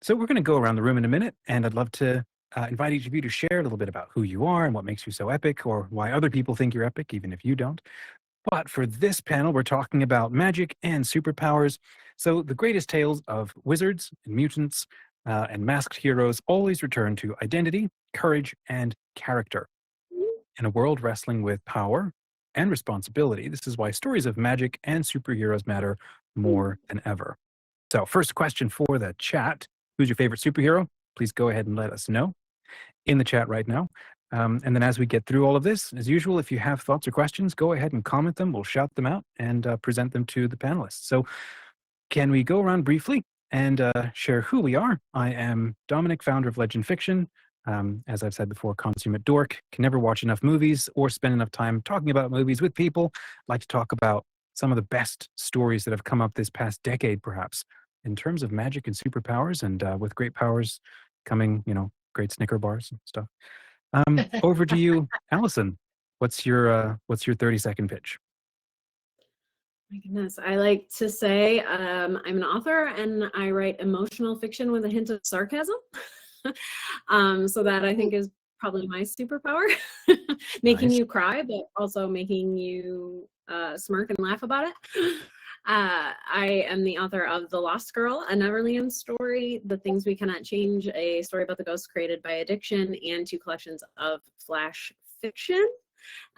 So we're going to go around the room in a minute, and I'd love to invite each of you to share a little bit about who you are and what makes you so epic, or why other people think you're epic, even if you don't. But for this panel, we're talking about magic and superpowers. So the greatest tales of wizards and mutants and masked heroes always return to identity, courage, and character. In a world wrestling with power and responsibility, this is why stories of magic and superheroes matter more than ever. So first question for the chat. Who's your favorite superhero? Please go ahead and let us know in the chat right now. And then as we get through all of this, as usual, if you have thoughts or questions, go ahead and comment them. We'll shout them out and present them to the panelists. So can we go around briefly and share who we are? I am Dominic, founder of LegendFiction. As I've said before, consummate dork, can never watch enough movies or spend enough time talking about movies with people. Like to talk about some of the best stories that have come up this past decade, perhaps, in terms of magic and superpowers, and with great powers coming, great Snicker bars and stuff. Over to you, Allison. What's your 30-second pitch? My goodness, I like to say I'm an author and I write emotional fiction with a hint of sarcasm. So that I think is probably my superpower, making Nice. you cry, but also making you smirk and laugh about it. I am the author of The Lost Girl, a Neverland story, The Things We Cannot Change, a story about the ghosts created by addiction, and 2 collections of flash fiction.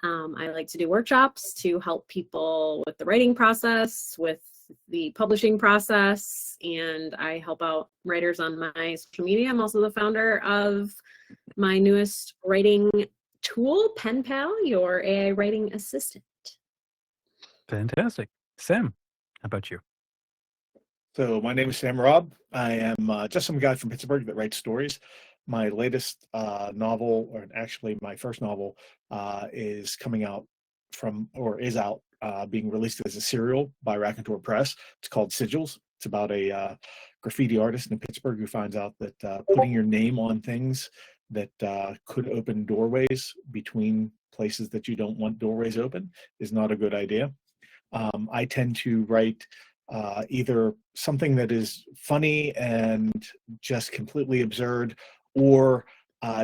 I like to do workshops to help people with the writing process, with the publishing process, and I help out writers on my social media. I'm also the founder of my newest writing tool, Pen Pal, your AI writing assistant. Fantastic. Sam, how about you? So my name is Sam Robb. I am just some guy from Pittsburgh that writes stories. My latest novel, or actually my first novel, is coming out is out, being released as a serial by Raconteur Press. It's called Sigils. It's about a graffiti artist in Pittsburgh who finds out that putting your name on things that could open doorways between places that you don't want doorways open is not a good idea. I tend to write either something that is funny and just completely absurd, or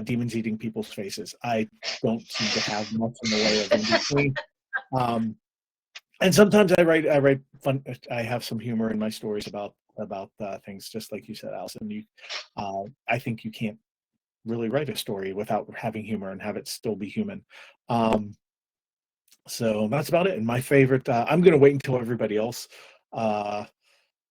demons eating people's faces. I don't seem to have much in the way of in between. And sometimes I write fun. I have some humor in my stories about things, just like you said, Allison. I think you can't really write a story without having humor and have it still be human. So that's about it. And my favorite, I'm going to wait until everybody else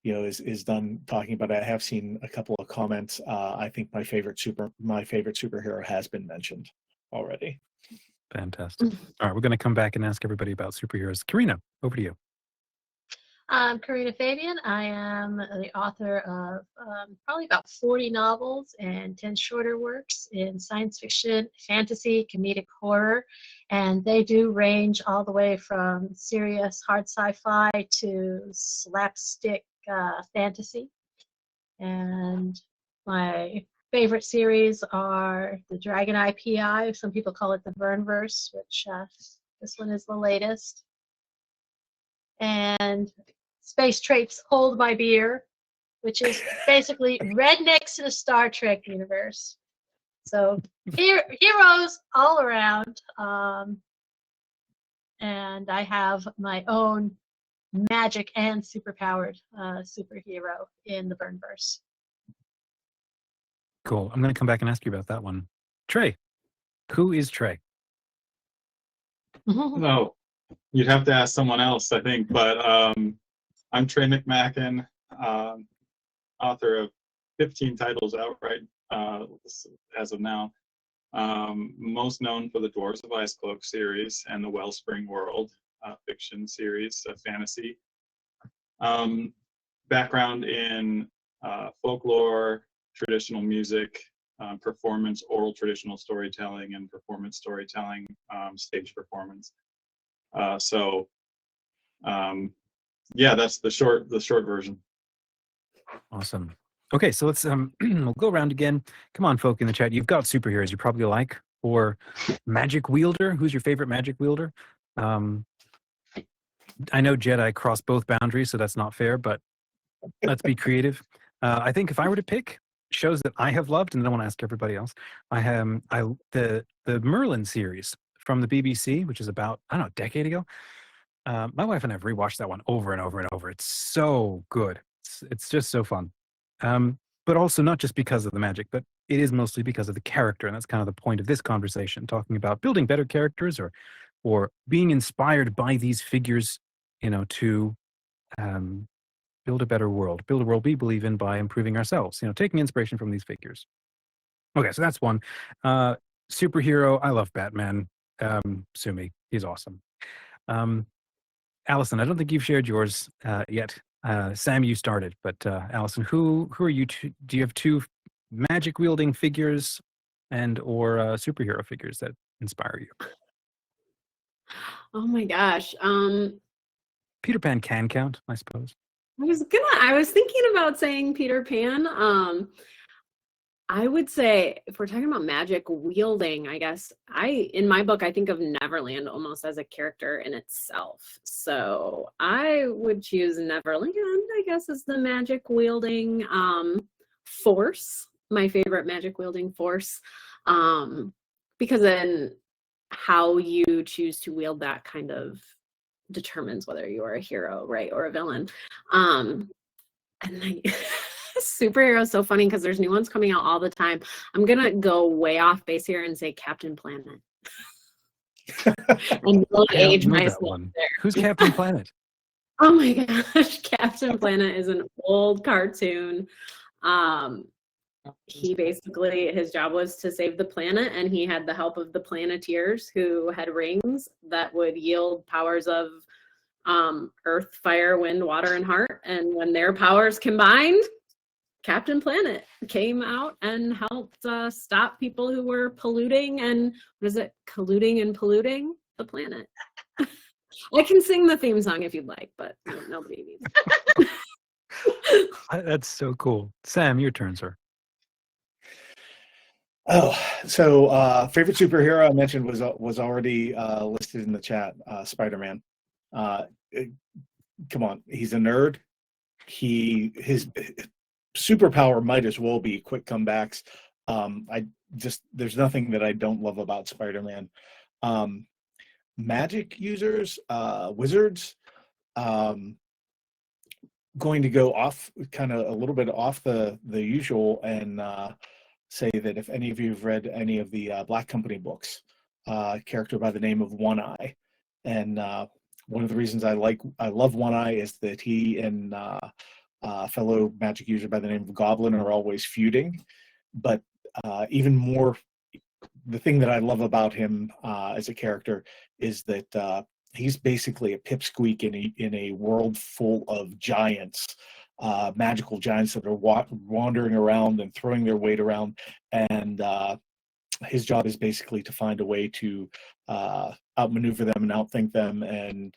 is done talking about it. I have seen a couple of comments. I think my favorite superhero has been mentioned already. Fantastic. All right, we're going to come back and ask everybody about superheroes. Karina, over to you. I'm Karina Fabian. I am the author of probably about 40 novels and 10 shorter works in science fiction, fantasy, comedic horror, and they do range all the way from serious hard sci-fi to slapstick fantasy. And my favorite series are the Dragon IPI. Some people call it the Vernverse, which this one is the latest. And Space Traits Hold My Beer, which is basically rednecks to the Star Trek universe. So heroes all around. And I have my own magic and superpowered superhero in the Vernverse. Cool. I'm going to come back and ask you about that one. Trey, who is Trey? No, you'd have to ask someone else, I think. But I'm Trey McMacken, author of 15 titles outright as of now. Most known for the Dwarves of Icecloak series and the Wellspring World fiction series of fantasy. Background in folklore, traditional music, performance, oral traditional storytelling, and performance storytelling, stage performance. Yeah, that's the short version. Awesome. Okay, so let's we'll go around again. Come on, folk in the chat. You've got superheroes you probably like, or magic wielder. Who's your favorite magic wielder? I know Jedi cross both boundaries, so that's not fair, but let's be creative. I think if I were to pick, shows that I have loved, and then I want to ask everybody else. The Merlin series from the BBC, which is about, I don't know, a decade ago. My wife and I have rewatched that one over and over and over. It's so good. It's just so fun. But also not just because of the magic, but it is mostly because of the character, and that's kind of the point of this conversation, talking about building better characters or being inspired by these figures, to build a better world, build a world we believe in by improving ourselves, taking inspiration from these figures. Okay, so that's one. Superhero, I love Batman. Sue me, he's awesome. Allison, I don't think you've shared yours yet. Sam, you started, but Allison, who are you? Do you have two magic wielding figures or superhero figures that inspire you? Oh my gosh. Peter Pan can count, I suppose. I was thinking about saying Peter Pan. I would say if we're talking about magic wielding, I guess in my book, I think of Neverland almost as a character in itself. So I would choose Neverland, I guess, as the magic wielding force, my favorite magic wielding force. Because then how you choose to wield that kind of determines whether you are a hero, right, or a villain. And then superhero is so funny because there's new ones coming out all the time. I'm gonna go way off base here and say Captain Planet. And really age myself there. Who's Captain Planet? Oh my gosh, Captain Planet is an old cartoon. He basically, his job was to save the planet, and he had the help of the Planeteers, who had rings that would yield powers of earth, fire, wind, water, and heart. And when their powers combined, Captain Planet came out and helped stop people who were polluting and colluding and polluting the planet. I can sing the theme song if you'd like, but nobody needs it. That's so cool. Sam, your turn, sir. Oh, so favorite superhero I mentioned was already listed in the chat. Spider-Man. Come on, he's a nerd. His superpower might as well be quick comebacks. There's nothing that I don't love about Spider-Man. Magic users, wizards, going to go off kind of a little bit off the usual and say that if any of you have read any of the Black Company books, a character by the name of One Eye, and one of the reasons I love One Eye is that he and fellow magic user by the name of Goblin are always feuding. But even more, the thing that I love about him as a character is that he's basically a pipsqueak in a world full of giants, magical giants that are wandering around and throwing their weight around. And his job is basically to find a way to outmaneuver them and outthink them. And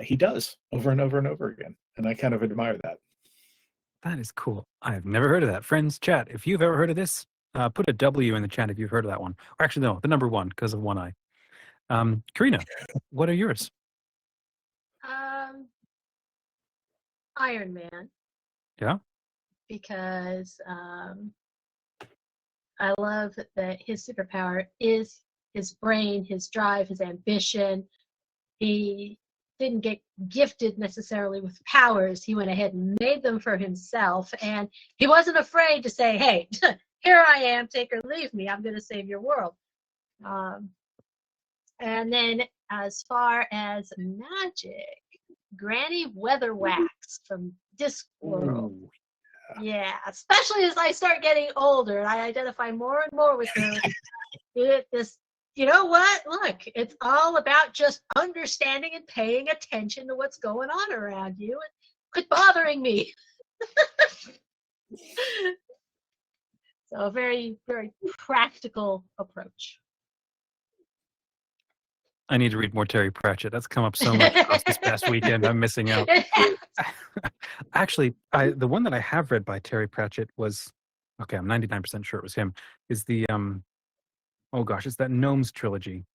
he does over and over and over again. And I kind of admire that. That is cool. I've never heard of that. Friends, chat, if you've ever heard of this, put a W in the chat if you've heard of that one. Or actually, no, the number one because of One Eye. Karina, what are yours? Iron Man. Yeah. Because I love that his superpower is his brain, his drive, his ambition. He didn't get gifted necessarily with powers. He went ahead and made them for himself, and he wasn't afraid to say, hey, here I am, take or leave me, I'm going to save your world. And then as far as magic, Granny Weatherwax from Discworld. Ooh, yeah, especially as I start getting older and I identify more and more with her. You know what? Look, it's all about just understanding and paying attention to what's going on around you and quit bothering me. So a very, very practical approach. I need to read more Terry Pratchett. That's come up so much across this past weekend. I'm missing out. Actually, the one that I have read by Terry Pratchett was, okay, I'm 99% sure it was him, is the, oh gosh, it's that Gnomes trilogy.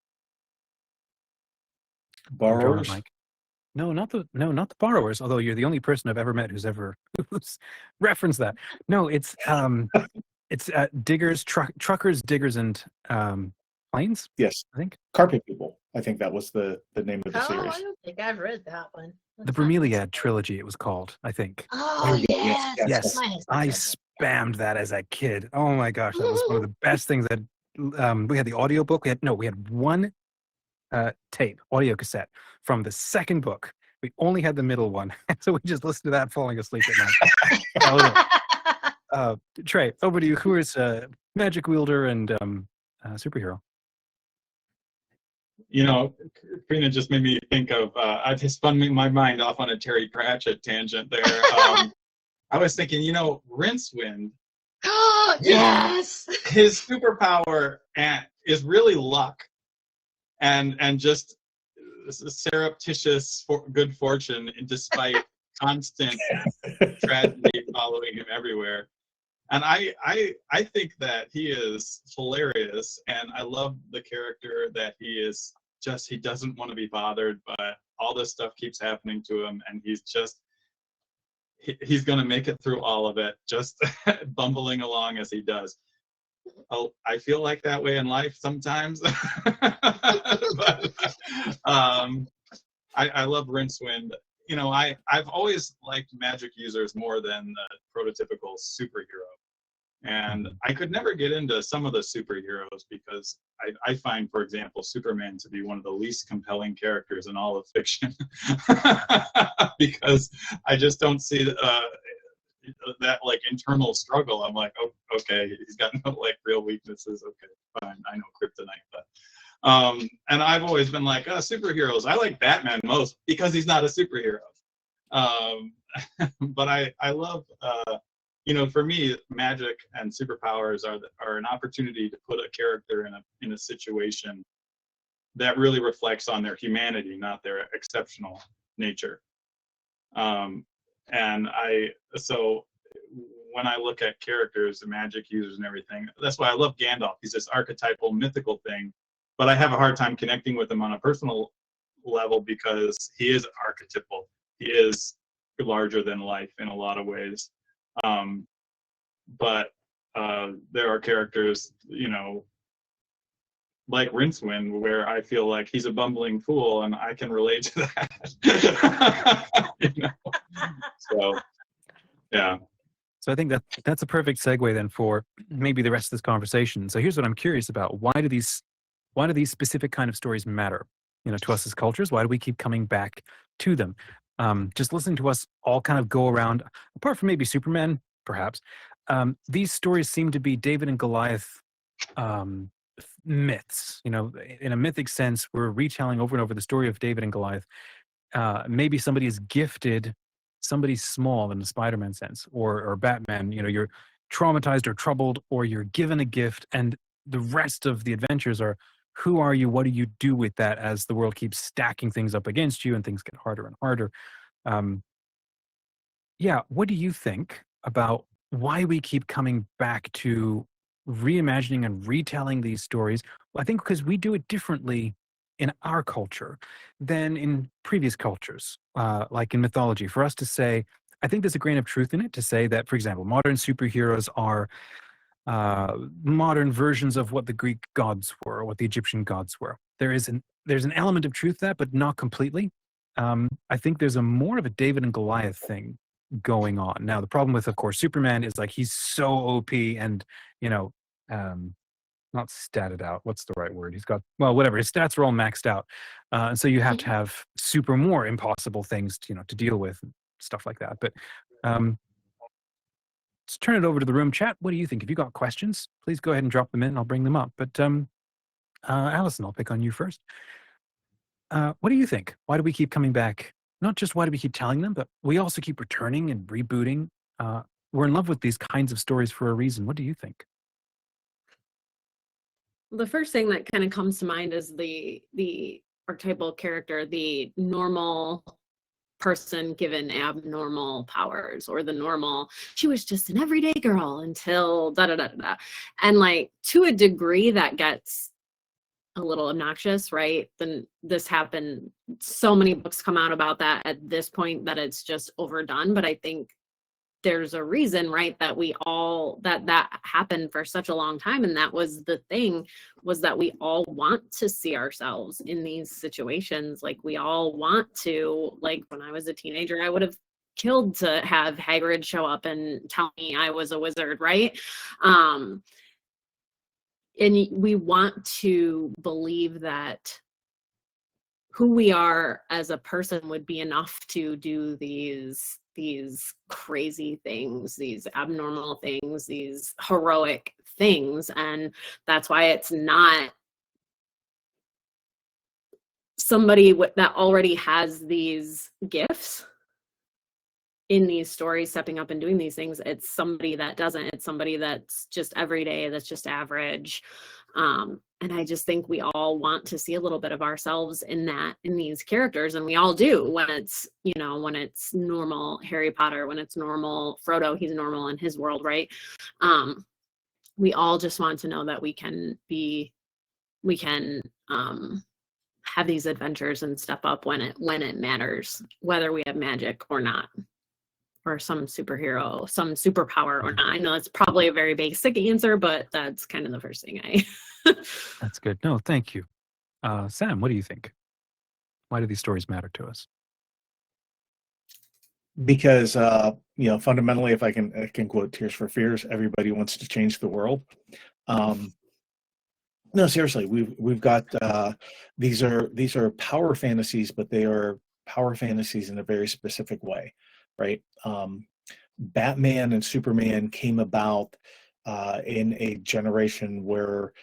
Borrowers. Mike. not the borrowers. Although you're the only person I've ever met who's referenced that. No, it's diggers, truckers, diggers, and planes. Yes, I think Carpet People. I think that was the name of the Oh, series. I don't think I've read that one. the That's not- Bromeliad trilogy. It was called. I think. Oh, you go. yes. Yes, Yes, My husband I read that. spammed that as a kid. Oh my gosh, that was one of the best things that we had the audiobook. We had one tape, audio cassette from the second book. We only had the middle one. So we just listened to that falling asleep at night. That was it. Trey, over to you. Who is magic wielder and superhero? You know, Karina just made me think of, I've just spun my mind off on a Terry Pratchett tangent there. I was thinking, Rincewind, Yes. his superpower is really luck and just surreptitious good fortune, despite constant tragedy following him everywhere. And I think that he is hilarious, and I love the character that he doesn't want to be bothered, but all this stuff keeps happening to him, and he's going to make it through all of it, just bumbling along as he does. I feel like that way in life sometimes. But I love Rincewind. I've always liked magic users more than the prototypical superhero. And I could never get into some of the superheroes because I find, for example, Superman to be one of the least compelling characters in all of fiction. Because I just don't see that like internal struggle. I'm like, oh, okay, he's got no like real weaknesses. Okay, fine, I know kryptonite, but and I've always been like, superheroes. I like Batman most because he's not a superhero. But I love, for me, magic and superpowers are an opportunity to put a character in a situation that really reflects on their humanity, not their exceptional nature. So when I look at characters, the magic users and everything, that's why I love Gandalf. He's this archetypal, mythical thing, but I have a hard time connecting with him on a personal level because he is archetypal. He is larger than life in a lot of ways. But there are characters, like Rincewind, where I feel like he's a bumbling fool, and I can relate to that. So, yeah. So I think that's a perfect segue then for maybe the rest of this conversation. So here's what I'm curious about: why do these specific kind of stories matter, to us as cultures? Why do we keep coming back to them? Just listening to us all kind of go around, apart from maybe Superman, perhaps, these stories seem to be David and Goliath myths. In a mythic sense, we're retelling over and over the story of David and Goliath. Maybe somebody is gifted, somebody's small in the Spider-Man sense, or Batman. You're traumatized or troubled, or you're given a gift, and the rest of the adventures are, who are you? What do you do with that as the world keeps stacking things up against you and things get harder and harder? What do you think about why we keep coming back to reimagining and retelling these stories? I think because we do it differently in our culture than in previous cultures, like in mythology. For us to say, I think there's a grain of truth in it to say that, for example, modern superheroes are modern versions of what the Greek gods were, or what the Egyptian gods were. There's an element of truth to that, but not completely. I think there's more of a David and Goliath thing going on. Now, the problem with, of course, Superman is like he's so OP and, not statted out. What's the right word? He's got, well, whatever. His stats are all maxed out. And so you have to have super more impossible things to deal with and stuff like that. But let's turn it over to the room chat. What do you think? If you got questions, please go ahead and drop them in. I'll bring them up. But Allison, I'll pick on you first. What do you think? Why do we keep coming back? Not just why do we keep telling them, but we also keep returning and rebooting. We're in love with these kinds of stories for a reason. What do you think? The first thing that kind of comes to mind is the archetypal character, the normal person given abnormal powers, or the normal, she was just an everyday girl until da da da da. And like, to a degree that gets a little obnoxious, right? Then this happened. So many books come out about that at this point that it's just overdone. But I think there's a reason, right, that that happened for such a long time. And that was the thing, was that we all want to see ourselves in these situations. Like, we all want to, like, when I was a teenager, I would have killed to have Hagrid show up and tell me I was a wizard, right? And we want to believe that who we are as a person would be enough to do these crazy things, these abnormal things, these heroic things. And that's why it's not somebody that already has these gifts in these stories stepping up and doing these things. It's somebody that doesn't. It's somebody that's just everyday, that's just average. And I just think we all want to see a little bit of ourselves in these characters. And we all do, when it's, when it's normal Harry Potter, when it's normal Frodo, he's normal in his world, right? We all just want to know that we can have these adventures and step up when it matters, whether we have magic or not, or some superhero, some superpower or not. I know that's probably a very basic answer, but that's kind of the first thing That's good. No, thank you. Sam, what do you think? Why do these stories matter to us? Because fundamentally, if I can quote Tears for Fears, everybody wants to change the world. No, seriously, we've got these are power fantasies, but they are power fantasies in a very specific way, right? Batman and Superman came about in a generation where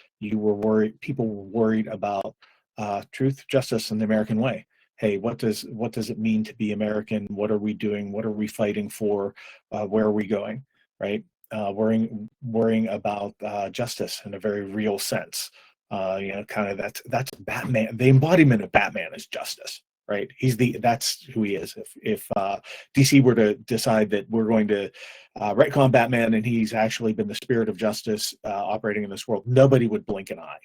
people were worried about truth, justice, and the American way. Hey, what does it mean to be American? What are we doing? What are we fighting for? Where are we going? Right? Worrying about justice in a very real sense. Kind of that's Batman. The embodiment of Batman is justice, right? That's who he is. If DC were to decide that we're going to retcon Batman and he's actually been the spirit of justice operating in this world, nobody would blink an eye.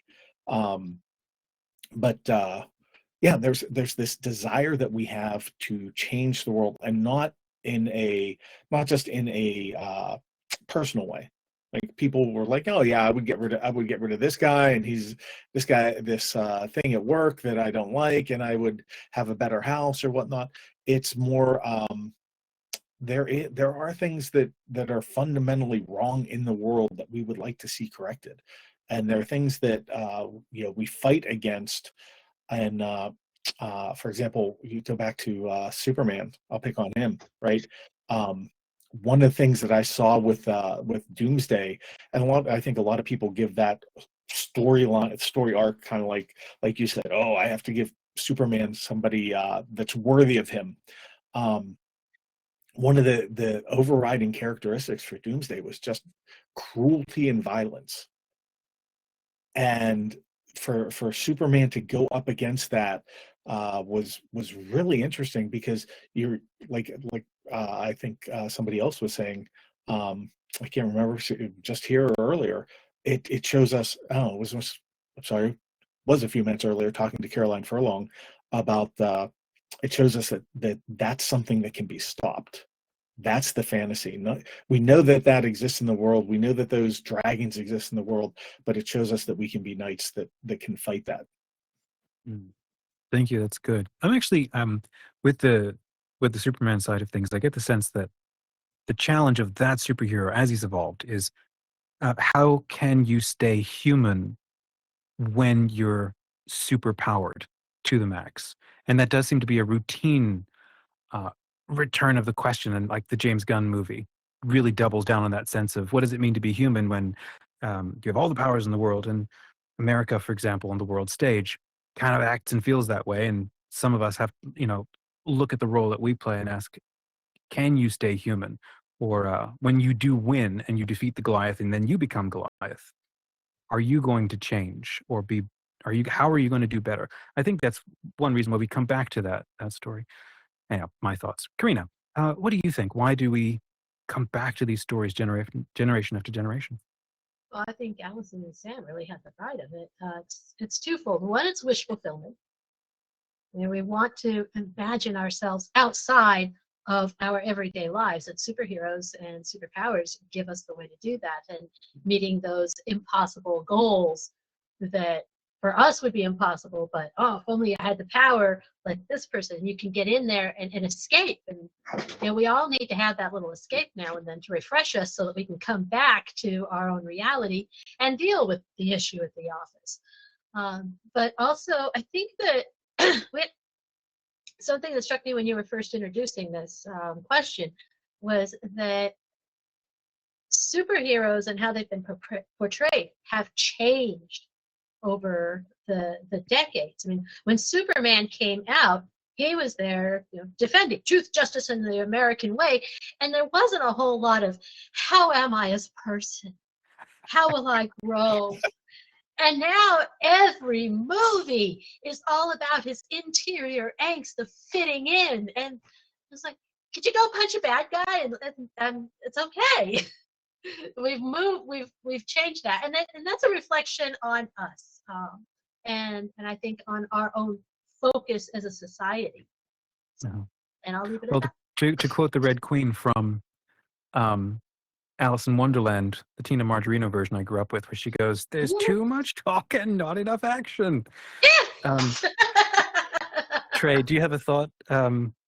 Yeah, there's this desire that we have to change the world, and not just in a personal way. Like, people were like, oh yeah, I would get rid of this guy, and he's this thing at work that I don't like, and I would have a better house or whatnot. It's more there are things that are fundamentally wrong in the world that we would like to see corrected, and there are things that we fight against. And for example, you go back to Superman. I'll pick on him, right? One of the things that I saw with Doomsday, and I think a lot of people give that story arc kind of like you said, oh, I have to give Superman somebody that's worthy of him. One of the overriding characteristics for Doomsday was just cruelty and violence. And for Superman to go up against that was really interesting, because you're like I think somebody else was saying, I can't remember, just here or earlier, it shows us, was a few minutes earlier talking to Caroline Furlong about it shows us that's something that can be stopped. That's the fantasy. We know that exists in the world. We know that those dragons exist in the world, but it shows us that we can be knights that can fight that. Thank you. That's good. I'm actually with the Superman side of things. I get the sense that the challenge of that superhero as he's evolved is how can you stay human when you're super powered to the max? And that does seem to be a routine return of the question, and like the James Gunn movie really doubles down on that sense of what does it mean to be human when you have all the powers in the world. And America, for example, on the world stage kind of acts and feels that way, and some of us have look at the role that we play and ask, can you stay human? Or when you do win and you defeat the Goliath and then you become Goliath, are you going to change, or how are you going to do better? I think that's one reason why we come back to that story. Anyhow, my thoughts. Karina, what do you think? Why do we come back to these stories generation after generation? Well, I think Allison and Sam really have the pride of it. It's twofold. One, it's wish fulfillment. And we want to imagine ourselves outside of our everyday lives, and superheroes and superpowers give us the way to do that, and meeting those impossible goals that for us would be impossible, but oh, if only I had the power like this person, you can get in there and escape. And we all need to have that little escape now and then to refresh us so that we can come back to our own reality and deal with the issue at the office. But also, I think that something that struck me when you were first introducing this question was that superheroes and how they've been portrayed have changed over the decades. I mean, when Superman came out, he was there, defending truth, justice, and the American way, and there wasn't a whole lot of how am I as a person? How will I grow? And now every movie is all about his interior angst of fitting in. And it's like, could you go punch a bad guy? And it's okay. We've changed that. And that's a reflection on us. And I think on our own focus as a society. So, and I'll leave it at that. To quote the Red Queen from Alice in Wonderland, the Tina Margarino version I grew up with, where she goes, "There's too much talk and not enough action." Trey, do you have a thought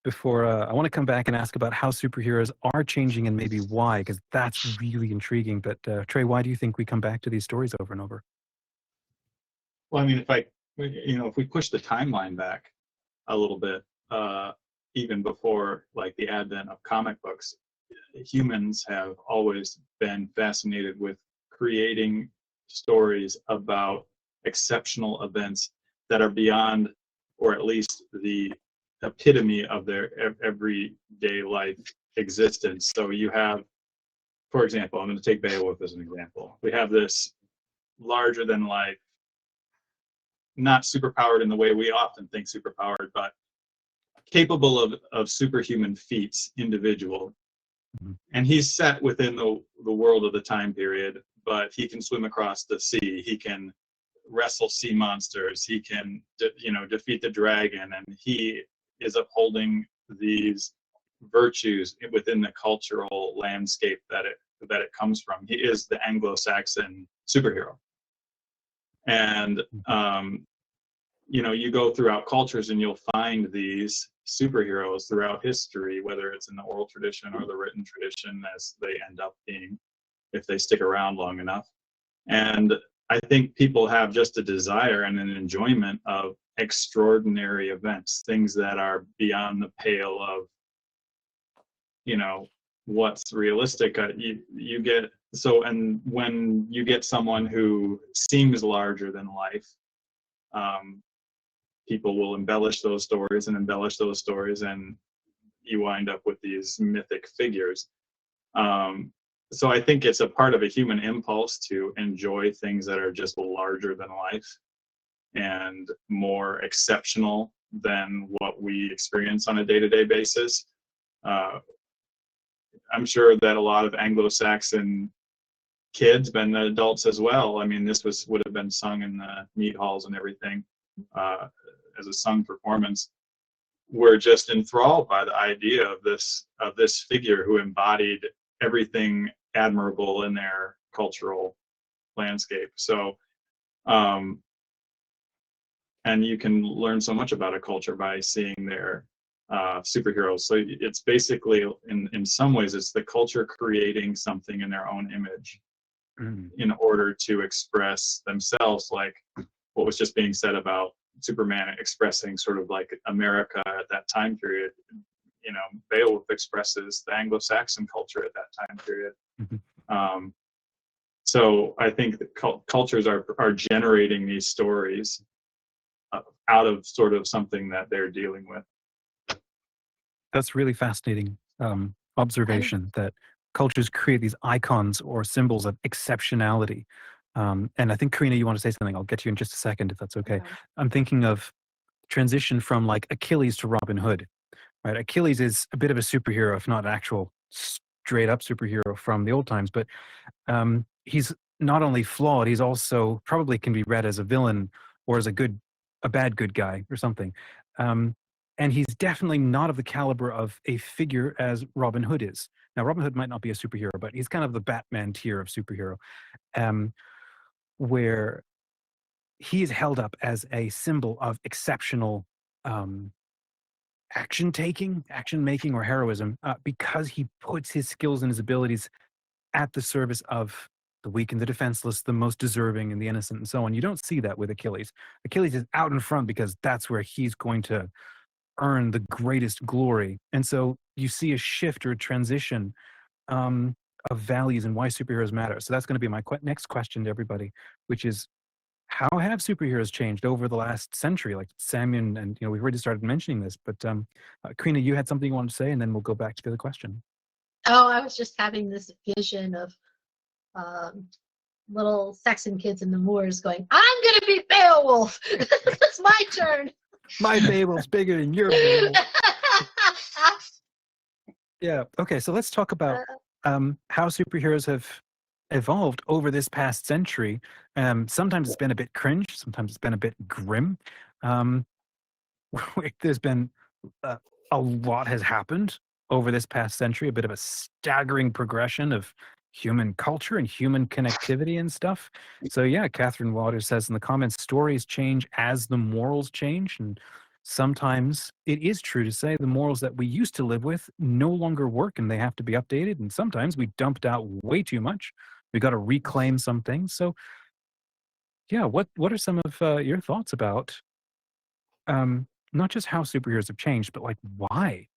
before I want to come back and ask about how superheroes are changing and maybe why, because that's really intriguing. But Trey, why do you think we come back to these stories over and over? Well, I mean, if we push the timeline back a little bit, even before like the advent of comic books, humans have always been fascinated with creating stories about exceptional events that are beyond, or at least the epitome of their everyday life existence. So you have, for example, I'm going to take Beowulf as an example. We have this larger than life, not superpowered in the way we often think superpowered, but capable of superhuman feats individual. And he's set within the world of the time period, but he can swim across the sea. He can wrestle sea monsters. He can, defeat the dragon, and he is upholding these virtues within the cultural landscape that it comes from. He is the Anglo-Saxon superhero. And you go throughout cultures and you'll find these superheroes throughout history, whether it's in the oral tradition or the written tradition, as they end up being, if they stick around long enough. And I think people have just a desire and an enjoyment of extraordinary events, things that are beyond the pale of, what's realistic. You get so, and when you get someone who seems larger than life, people will embellish those stories, and you wind up with these mythic figures. So I think it's a part of a human impulse to enjoy things that are just larger than life and more exceptional than what we experience on a day-to-day basis. I'm sure that a lot of Anglo-Saxon kids, but the adults as well, I mean, this would have been sung in the meat halls and everything, as a sung performance, were just enthralled by the idea of this figure who embodied everything admirable in their cultural landscape. So, and you can learn so much about a culture by seeing their superheroes. So it's basically, in some ways, it's the culture creating something in their own image in order to express themselves, like what was just being said about Superman expressing sort of like America at that time period. Beowulf expresses the Anglo-Saxon culture at that time period. So I think that cultures are generating these stories out of sort of something that they're dealing with. That's really fascinating observation, that cultures create these icons or symbols of exceptionality. And I think, Karina, you want to say something. I'll get to you in just a second, if that's okay. I'm thinking of transition from like Achilles to Robin Hood, right? Achilles is a bit of a superhero, if not an actual straight up superhero from the old times, but he's not only flawed, he's also probably can be read as a villain or as a bad good guy or something. And he's definitely not of the caliber of a figure as Robin Hood is. Now, Robin Hood might not be a superhero, but he's kind of the Batman tier of superhero, where he is held up as a symbol of exceptional action making, or heroism, because he puts his skills and his abilities at the service of the weak and the defenseless, the most deserving and the innocent, and so on. You don't see that with Achilles. Achilles is out in front because that's where he's going to earn the greatest glory. And so you see a shift or a transition of values and why superheroes matter. So that's going to be my next question to everybody, which is, how have superheroes changed over the last century? Like Sam and we've already started mentioning this, but Karina, you had something you wanted to say, and then we'll go back to the other question. Oh, I was just having this vision of little Saxon kids in the moors going, "I'm gonna be Beowulf. It's my turn. My Beowulf's bigger than your Beowulf." Yeah. Okay. So let's talk about how superheroes have evolved over this past century. Sometimes it's been a bit cringe. Sometimes it's been a bit grim. There's been a lot has happened over this past century. A bit of a staggering progression of human culture and human connectivity and stuff. So yeah, Catherine Waters says in the comments, stories change as the morals change, and sometimes it is true to say the morals that we used to live with no longer work and they have to be updated. And sometimes we dumped out way too much. We got to reclaim some things. So yeah, what are some of your thoughts about not just how superheroes have changed, but like why?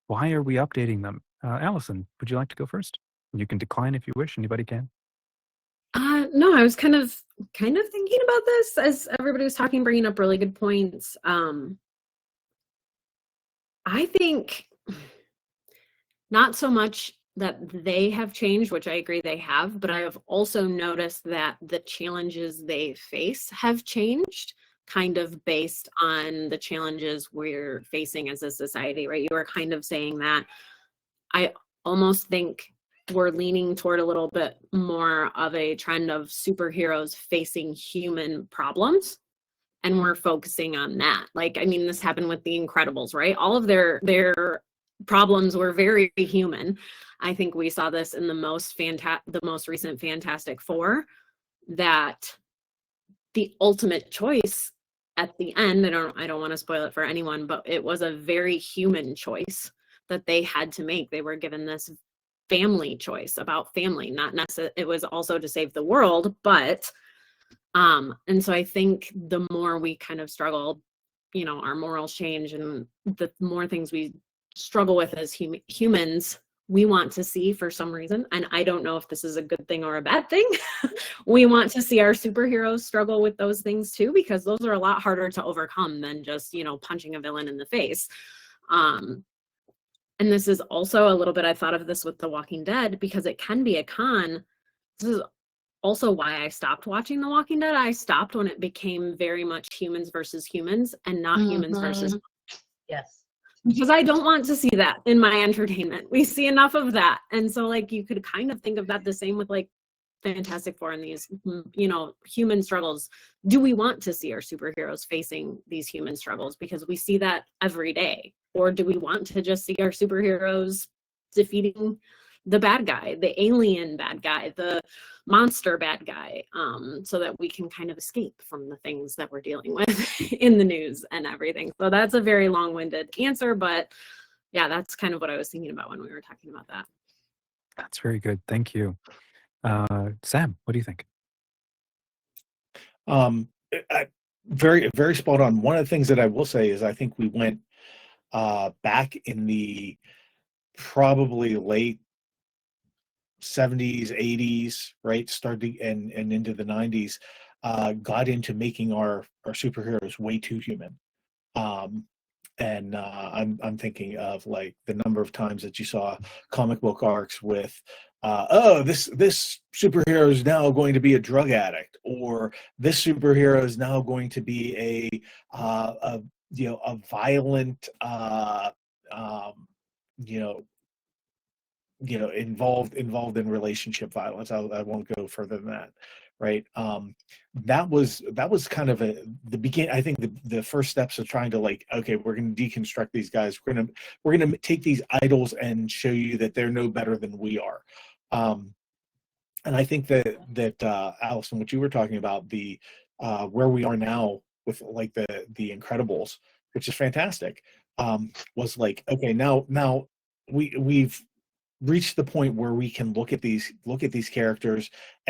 Why are we updating them? Allison, would you like to go first? You can decline if you wish. Anybody can. No, I was kind of thinking about this as everybody was talking, bringing up really good points. I think not so much that they have changed, which I agree they have, but I have also noticed that the challenges they face have changed, kind of based on the challenges we're facing as a society, right? You were kind of saying that. I almost think we're leaning toward a little bit more of a trend of superheroes facing human problems, and we're focusing on that. Like, I mean, this happened with The Incredibles, right? All of their problems were very human. I think we saw this in the most recent Fantastic Four, that the ultimate choice at the end, I don't want to spoil it for anyone, but it was a very human choice that they had to make. They were given this family choice about family, not necessarily, it was also to save the world, but and so I think the more we kind of struggle, our morals change, and the more things we struggle with as humans, we want to see for some reason, and I don't know if this is a good thing or a bad thing, we want to see our superheroes struggle with those things too, because those are a lot harder to overcome than just, punching a villain in the face. And this is also a little bit, I thought of this with The Walking Dead, because it can be a con. This is also why I stopped watching The Walking Dead. I stopped when it became very much humans versus humans and not humans versus. Yes. Because I don't want to see that in my entertainment. We see enough of that. And so like you could kind of think of that the same with like Fantastic Four and these, human struggles. Do we want to see our superheroes facing these human struggles? Because we see that every day. Or do we want to just see our superheroes defeating the bad guy, the alien bad guy, the monster bad guy, so that we can kind of escape from the things that we're dealing with in the news and everything? So that's a very long-winded answer, but yeah, that's kind of what I was thinking about when we were talking about that. That's very good. Thank you. Sam, what do you think? Very, very spot on. One of the things that I will say is I think we went back in the probably late 70s, 80s, right? Starting and into the 90s, got into making our superheroes way too human. And I'm thinking of like the number of times that you saw comic book arcs with, this superhero is now going to be a drug addict, or this superhero is now going to be a violent, involved in relationship violence. I won't go further than that, right? That was kind of the begin. I think the first steps of trying to, like, okay, we're going to deconstruct these guys. We're going to take these idols and show you that they're no better than we are. And I think that Allison, what you were talking about, the where we are now with, like, the Incredibles, which is fantastic, was like, okay, now we've reached the point where we can look at these characters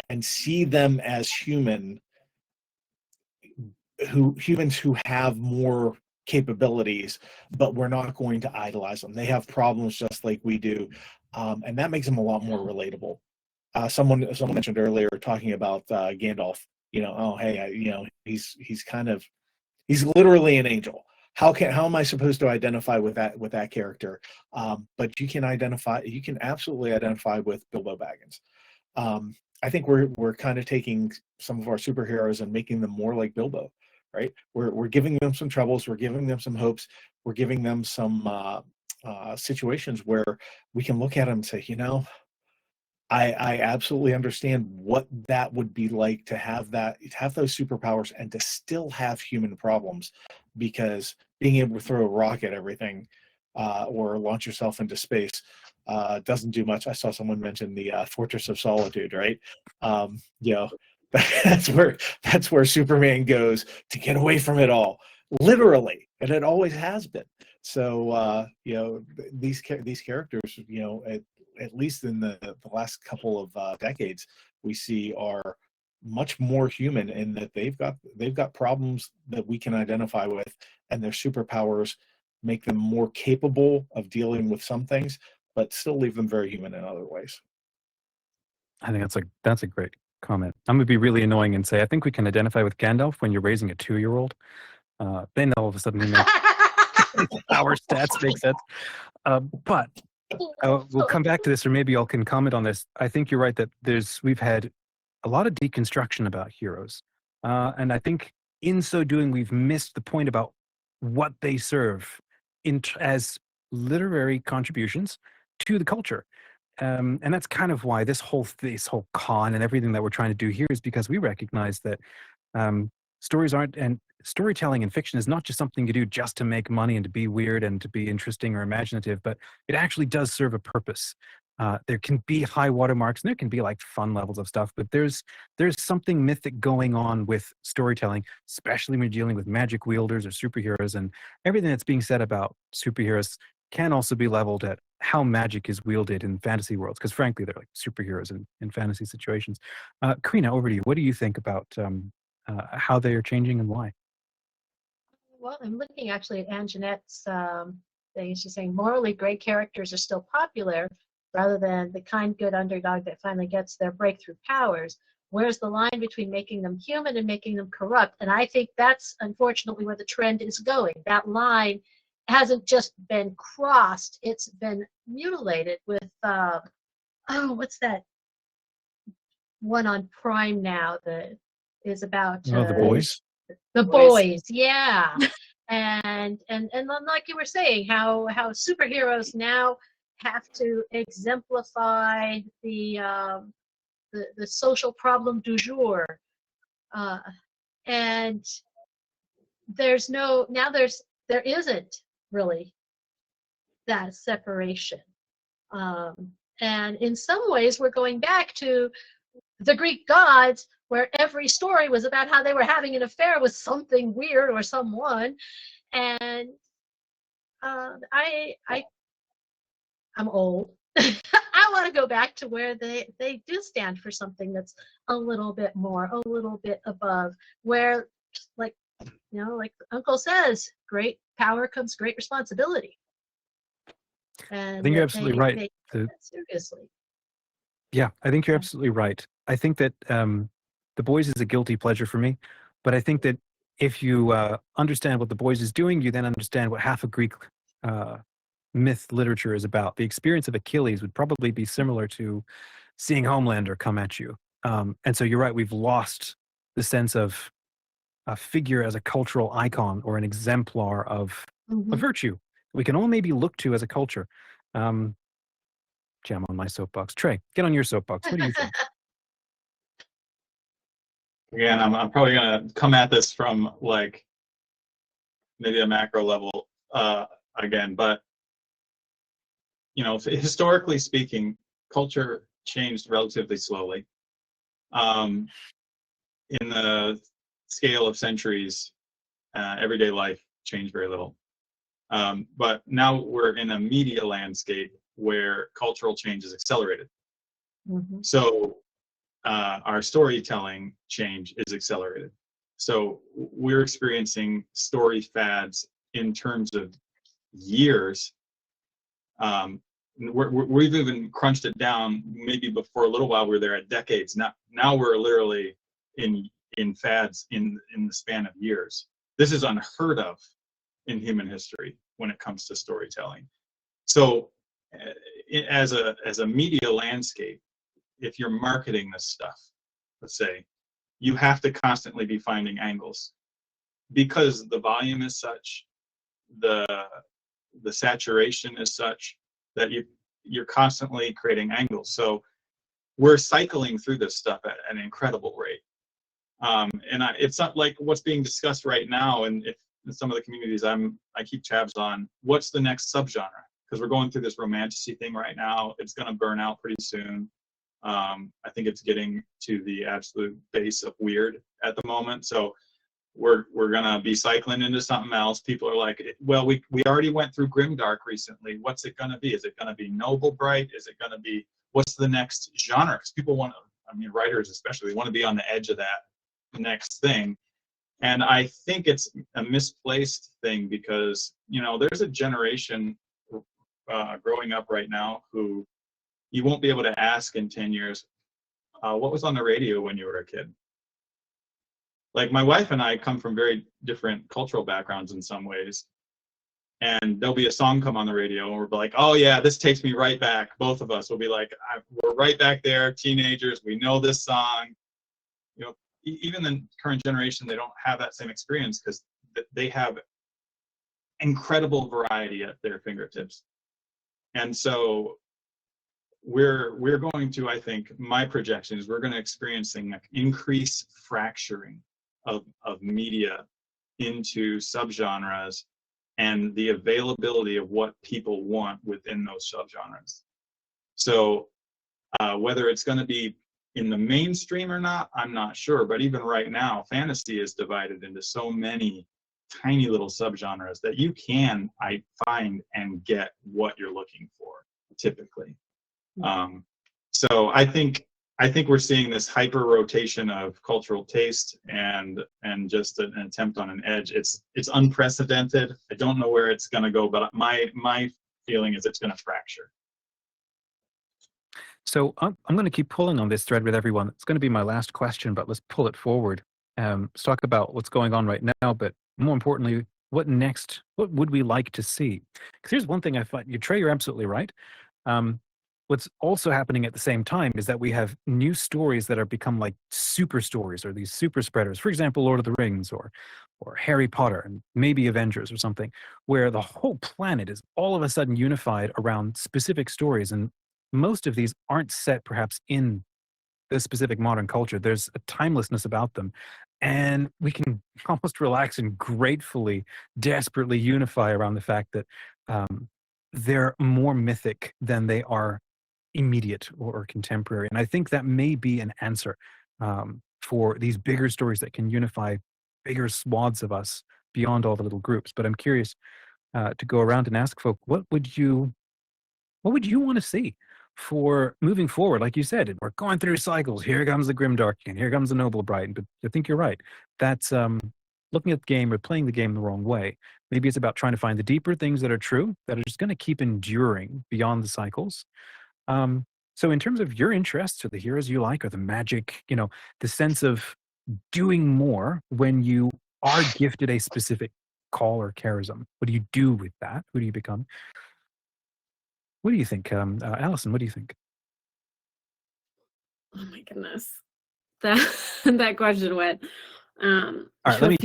and see them as humans who have more capabilities, but we're not going to idolize them. They have problems just like we do, and that makes them a lot more relatable. Someone mentioned earlier, talking about Gandalf. Oh, hey, he's literally an angel. How am I supposed to identify with that character? But you can absolutely identify with Bilbo Baggins. I think we're kind of taking some of our superheroes and making them more like Bilbo, right? We're giving them some troubles, we're giving them some hopes, we're giving them some situations where we can look at them and say, I absolutely understand what that would be like to have those superpowers and to still have human problems, because being able to throw a rock at everything or launch yourself into space doesn't do much. I saw someone mention the Fortress of Solitude, right? That's where Superman goes to get away from it all, literally, and it always has been. So these characters, at least in the last couple of decades, we see are much more human in that they've got problems that we can identify with, and their superpowers make them more capable of dealing with some things, but still leave them very human in other ways. I think that's a great comment. I'm going to be really annoying and say, I think we can identify with Gandalf when you're raising a 2-year-old. Then all of a sudden our stats make sense. But we'll come back to this, or maybe y'all can comment on this. I think you're right that we've had a lot of deconstruction about heroes. And I think in so doing, we've missed the point about what they serve as literary contributions to the culture. And that's kind of why this whole con and everything that we're trying to do here is because we recognize that storytelling and fiction is not just something you do just to make money and to be weird and to be interesting or imaginative, but it actually does serve a purpose. There can be high watermarks and there can be like fun levels of stuff, but there's something mythic going on with storytelling, especially when you're dealing with magic wielders or superheroes, and everything that's being said about superheroes can also be leveled at how magic is wielded in fantasy worlds, because frankly, they're like superheroes in fantasy situations. Karina, over to you. What do you think about how they are changing and why? Well, I'm looking actually at Anjanette's thing. She's saying morally great characters are still popular rather than the kind, good underdog that finally gets their breakthrough powers. Where's the line between making them human and making them corrupt? And I think that's unfortunately where the trend is going. That line hasn't just been crossed, it's been mutilated with, what's that one on Prime now that is about... The Boys? The Boys, yeah. and like you were saying, how superheroes now have to exemplify the social problem du jour, and there isn't really that separation, and in some ways we're going back to the Greek gods, where every story was about how they were having an affair with something weird or someone. And I'm old. I want to go back to where they do stand for something that's a little bit above, where, like Uncle says, great power comes great responsibility. And I think you're absolutely right. Seriously. Yeah, I think you're absolutely right. I think that The Boys is a guilty pleasure for me, but I think that if you understand what The Boys is doing, you then understand what half of Greek myth literature is about. The experience of Achilles would probably be similar to seeing Homelander come at you. And so you're right, we've lost the sense of a figure as a cultural icon or an exemplar of a virtue we can all maybe look to as a culture. gem on my soapbox. Trey, get on your soapbox. What do you think? Again, I'm probably gonna come at this from like maybe a macro level again, but you know, historically speaking, culture changed relatively slowly. In the scale of centuries, everyday life changed very little. But now we're in a media landscape where cultural change is accelerated. Mhm. So our storytelling change is accelerated. So we're experiencing story fads in terms of years. We've even crunched it down. Maybe before a little while we were there at decades. Now we're literally in fads in the span of years. This is unheard of in human history when it comes to storytelling. So as a media landscape, if you're marketing this stuff, let's say, you have to constantly be finding angles because the volume is such, the saturation is such that you're constantly creating angles. So we're cycling through this stuff at an incredible rate. It's not like what's being discussed right now, and if in some of the communities I keep tabs on, what's the next subgenre? Because we're going through this romantasy thing right now. It's going to burn out pretty soon. I think it's getting to the absolute base of weird at the moment. So we're gonna be cycling into something else. People are like, well, we already went through grimdark recently. What's it gonna be? Is it gonna be noble bright? Is it gonna be, what's the next genre? Because people want to, I mean, writers especially want to be on the edge of that next thing. And I think it's a misplaced thing because, you know, there's a generation growing up right now who you won't be able to ask in 10 years, what was on the radio when you were a kid? Like my wife and I come from very different cultural backgrounds in some ways. And there'll be a song come on the radio and we'll be like, oh yeah, this takes me right back. Both of us will be like, we're right back there, teenagers, we know this song. You know, even the current generation, they don't have that same experience because they have incredible variety at their fingertips. And so we're going to, I think, my projection is we're going to experiencing like increased fracturing of media into subgenres and the availability of what people want within those subgenres. So whether it's going to be in the mainstream or not, I'm not sure. But even right now, fantasy is divided into so many tiny little subgenres that you can find and get what you're looking for typically. So I think we're seeing this hyper rotation of cultural taste and just an attempt on an edge. It's unprecedented. I don't know where it's going to go, but my feeling is it's going to fracture. So I'm going to keep pulling on this thread with everyone. It's going to be my last question, but let's pull it forward. Let's talk about what's going on right now, but more importantly, what next? What would we like to see? Because here's one thing I find, Trey, you're absolutely right. What's also happening at the same time is that we have new stories that are become like super stories or these super spreaders. For example, Lord of the Rings or Harry Potter and maybe Avengers or something, where the whole planet is all of a sudden unified around specific stories. And most of these aren't set perhaps in the specific modern culture. There's a timelessness about them. And we can almost relax and gratefully, desperately unify around the fact that they're more mythic than they are immediate or contemporary. And I think that may be an answer for these bigger stories that can unify bigger swaths of us beyond all the little groups. But I'm curious to go around and ask folk, what would you want to see for moving forward? Like you said, we're going through cycles. Here comes the grimdark and here comes the noble bright. But I think you're right. That's looking at the game or playing the game the wrong way. Maybe it's about trying to find the deeper things that are true, that are just going to keep enduring beyond the cycles. So in terms of your interests or the heroes you like or the magic, you know, the sense of doing more when you are gifted a specific call or charism, what do you do with that? Who do you become? What do you think, Allison? What do you think? Oh my goodness, that question went. All right, let me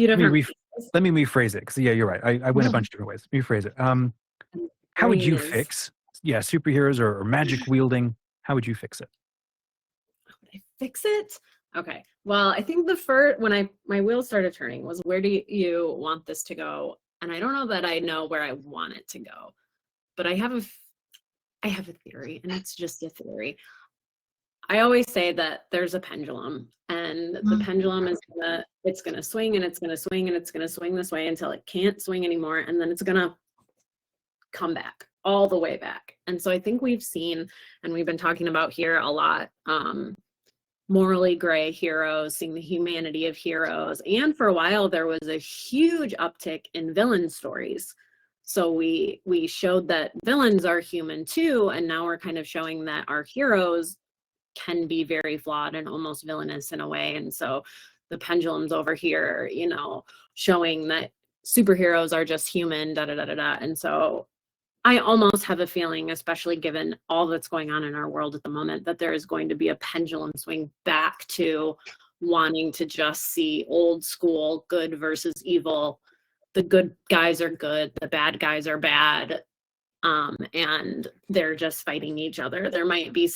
rephrase it because yeah, you're right. I went a bunch of different ways. Let me rephrase it. How would you fix yeah, superheroes or magic wielding, how would you fix it? I fix it? Okay. Well, I think the first when my wheels started turning was, where do you want this to go? And I don't know that I know where I want it to go, but I have a theory, and it's just a theory. I always say that there's a pendulum, and the pendulum is it's gonna swing, and it's gonna swing, and it's gonna swing this way until it can't swing anymore, and then it's gonna come back all the way back. And so I think we've seen, and we've been talking about here a lot, morally gray heroes, seeing the humanity of heroes. And for a while, there was a huge uptick in villain stories. So we showed that villains are human too, and now we're kind of showing that our heroes can be very flawed and almost villainous in a way. And so the pendulum's over here, showing that superheroes are just human, da da da da da. And so I almost have a feeling, especially given all that's going on in our world at the moment, that there is going to be a pendulum swing back to wanting to just see old school good versus evil. The good guys are good, the bad guys are bad, and they're just fighting each other. There might be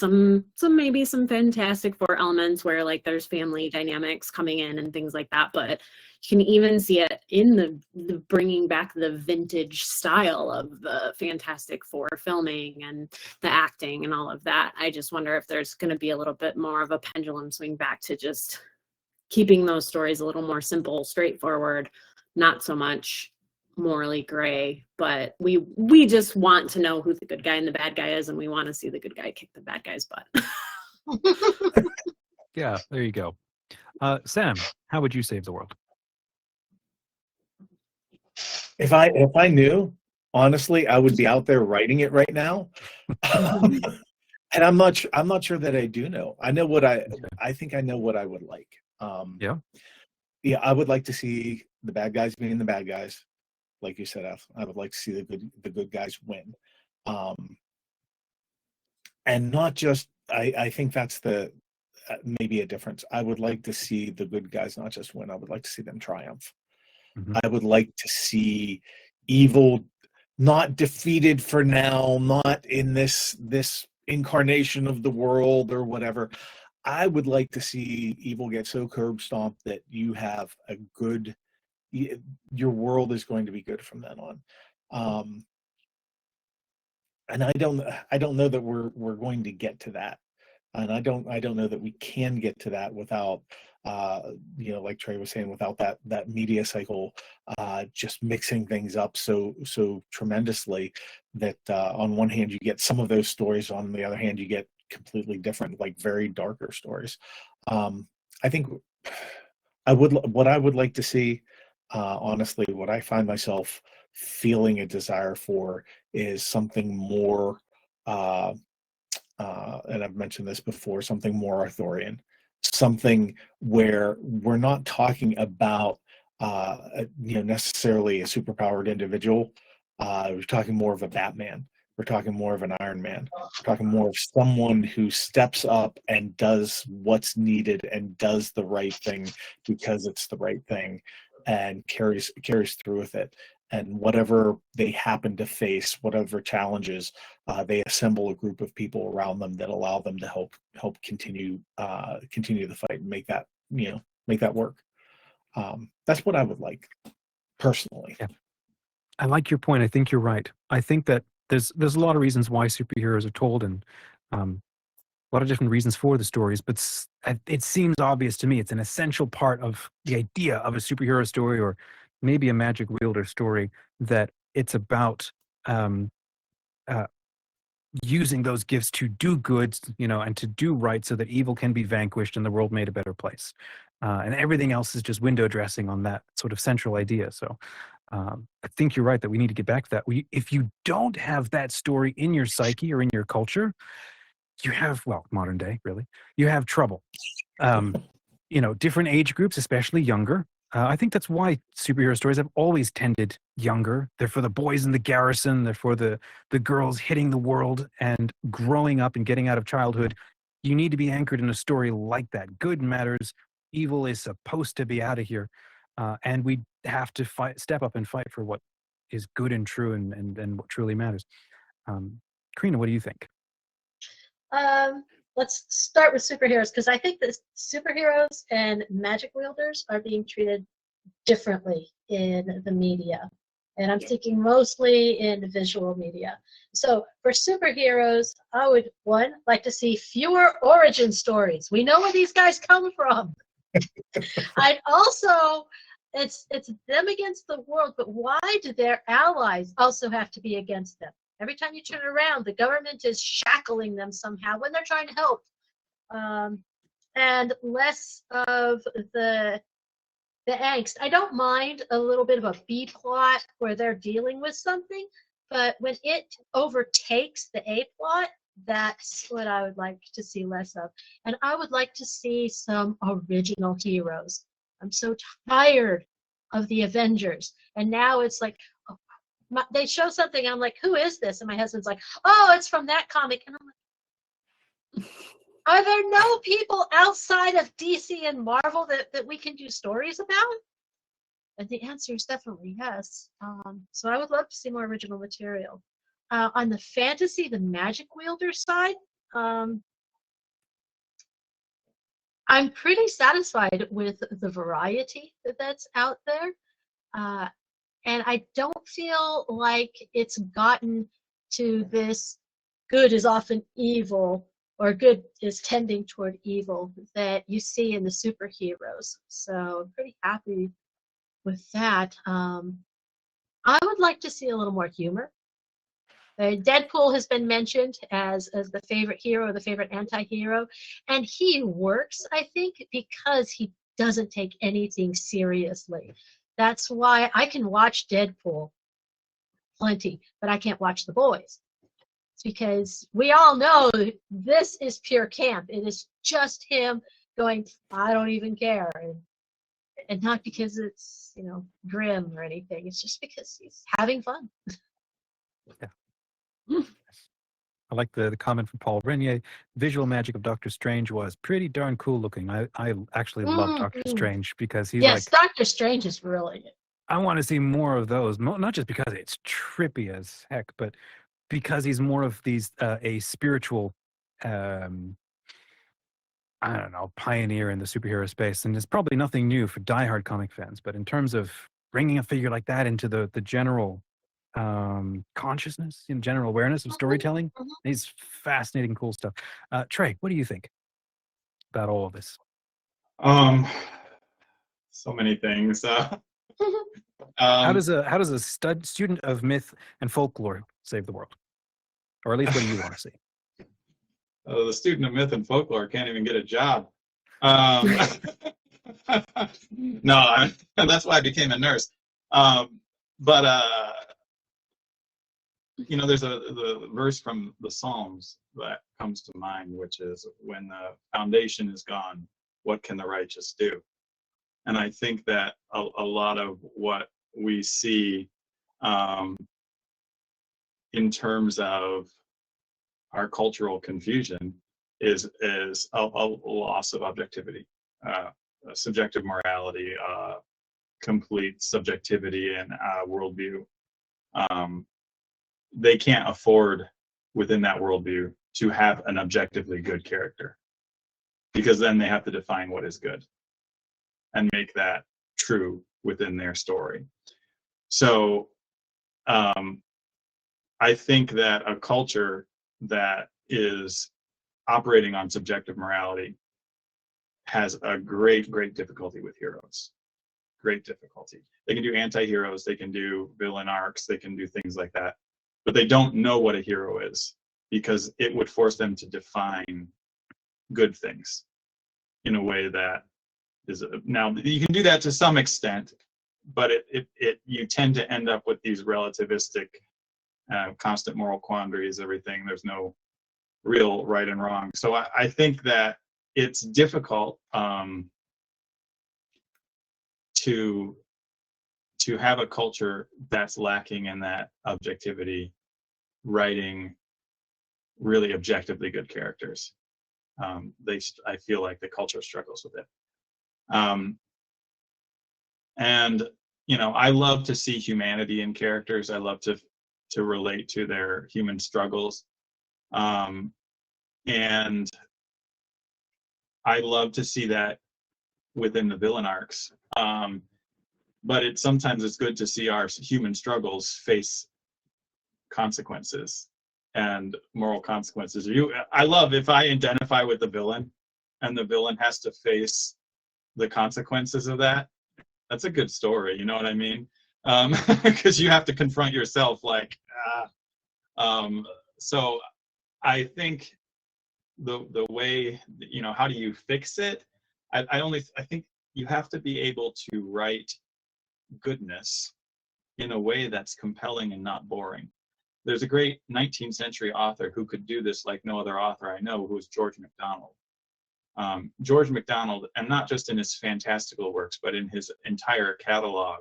maybe some Fantastic Four elements where like there's family dynamics coming in and things like that, but you can even see it in the bringing back the vintage style of the Fantastic Four filming and the acting and all of that. I just wonder if there's going to be a little bit more of a pendulum swing back to just keeping those stories a little more simple, straightforward, not so much morally gray, but we just want to know who the good guy and the bad guy is, and we want to see the good guy kick the bad guy's butt. Yeah, there you go. Sam, how would you save the world? If I knew, honestly, I would be out there writing it right now. And I'm not sure that I do know. I know what I think I know what I would like. Yeah. Yeah, I would like to see the bad guys being the bad guys. Like you said, I would like to see the good guys win. And not just, I think that's the maybe a difference. I would like to see the good guys not just win, I would like to see them triumph. Mm-hmm. I would like to see evil not defeated for now, not in this incarnation of the world or whatever. I would like to see evil get so curb stomped that you have a good, your world is going to be good from then on. And I don't know that we're going to get to that. And I don't know that we can get to that without, like Trey was saying, without that media cycle just mixing things up so tremendously that on one hand you get some of those stories, on the other hand you get completely different, like very darker stories. I think what I would like to see, honestly, what I find myself feeling a desire for is something more. And I've mentioned this before, something more Arthurian, something where we're not talking about, necessarily a superpowered individual. We're talking more of a Batman. We're talking more of an Iron Man. We're talking more of someone who steps up and does what's needed and does the right thing because it's the right thing, and carries through with it. And whatever they happen to face, whatever challenges, they assemble a group of people around them that allow them to help continue the fight and make that work. That's what I would like personally. Yeah. I like your point. I think you're right. I think that there's a lot of reasons why superheroes are told, and a lot of different reasons for the stories, but it seems obvious to me it's an essential part of the idea of a superhero story, or maybe a magic wielder story, that it's about using those gifts to do good, and to do right so that evil can be vanquished and the world made a better place. And everything else is just window dressing on that sort of central idea. So I think you're right that we need to get back to that. If you don't have that story in your psyche or in your culture, you have, well, modern day, really, you have trouble. Different age groups, especially younger. I think that's why superhero stories have always tended younger. They're for the boys in the garrison. They're for the girls hitting the world and growing up and getting out of childhood. You need to be anchored in a story like that. Good matters. Evil is supposed to be out of here. And we have to step up and fight for what is good and true and what truly matters. Karina, what do you think? Let's start with superheroes, because I think that superheroes and magic wielders are being treated differently in the media. And I'm thinking mostly in visual media. So for superheroes, I would, one, like to see fewer origin stories. We know where these guys come from. I'd also, it's them against the world, but why do their allies also have to be against them? Every time you turn around, the government is shackling them somehow when they're trying to help. And less of the angst. I don't mind a little bit of a B plot where they're dealing with something, but when it overtakes the A plot, that's what I would like to see less of. And I would like to see some original heroes. I'm so tired of the Avengers. And now it's like, they show something, I'm like, who is this? And my husband's like, oh, it's from that comic. And I'm like, are there no people outside of DC and Marvel that we can do stories about? And the answer is definitely yes. So I would love to see more original material. On the fantasy, the magic wielder side, I'm pretty satisfied with the variety that's out there. And I don't feel like it's gotten to this good is often evil, or good is tending toward evil, that you see in the superheroes. So I'm pretty happy with that. I would like to see a little more humor. Deadpool has been mentioned as the favorite hero or the favorite anti-hero, and he works, I think, because he doesn't take anything seriously. That's why I can watch Deadpool plenty, but I can't watch The Boys. It's because we all know this is pure camp. It is just him going, I don't even care. And not because it's, grim or anything. It's just because he's having fun. Yeah. I like the comment from Paul Renier. Visual magic of Doctor Strange was pretty darn cool looking. I actually love Doctor Strange because he's yes, Doctor Strange is really good. I want to see more of those, not just because it's trippy as heck, but because he's more of these a spiritual I don't know, pioneer in the superhero space. And it's probably nothing new for diehard comic fans, but in terms of bringing a figure like that into the general consciousness, in general awareness of storytelling, it's fascinating, cool stuff. Trey, what do you think about all of this? So many things. How does a student of myth and folklore save the world? Or at least what do you want to see? The student of myth and folklore can't even get a job. No, that's why I became a nurse. There's the verse from the Psalms that comes to mind, which is, when the foundation is gone, what can the righteous do? And I think that a lot of what we see in terms of our cultural confusion is a loss of objectivity, subjective morality, complete subjectivity in worldview. They can't afford within that worldview to have an objectively good character, because then they have to define what is good and make that true within their story. So I think that a culture that is operating on subjective morality has a great difficulty with heroes. Great difficulty. They can do anti-heroes, they can do villain arcs, they can do things like that, but they don't know what a hero is, because it would force them to define good things in a way that is, now you can do that to some extent, but you tend to end up with these relativistic constant moral quandaries, everything. There's no real right and wrong. So I think that it's difficult to have a culture that's lacking in that objectivity, writing really objectively good characters. I feel like the culture struggles with it. And I love to see humanity in characters. I love to relate to their human struggles. And I love to see that within the villain arcs. But sometimes it's good to see our human struggles face consequences and moral consequences. I love if I identify with the villain and the villain has to face the consequences of that. That's a good story, you know what I mean? Because you have to confront yourself, like, so I think the way, you know, how do you fix it? I think you have to be able to write goodness in a way that's compelling and not boring. There's a great 19th century author who could do this like no other author I know, who is George MacDonald. George MacDonald, and not just in his fantastical works, but in his entire catalog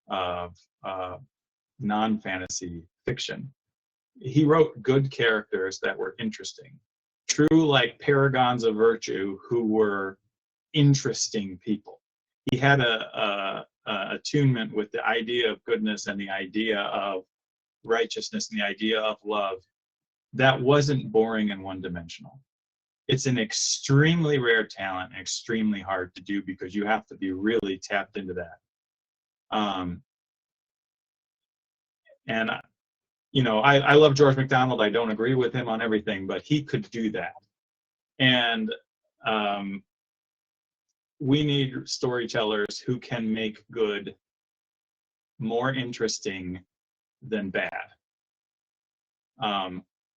of non-fantasy fiction, he wrote good characters that were interesting, true like paragons of virtue who were interesting people. He had a attunement with the idea of goodness and the idea of righteousness and the idea of love that wasn't boring and one-dimensional. It's an extremely rare talent and extremely hard to do because you have to be really tapped into that. And you know, I love George MacDonald. I don't agree with him on everything, but he could do that. And we need storytellers who can make good more interesting than bad.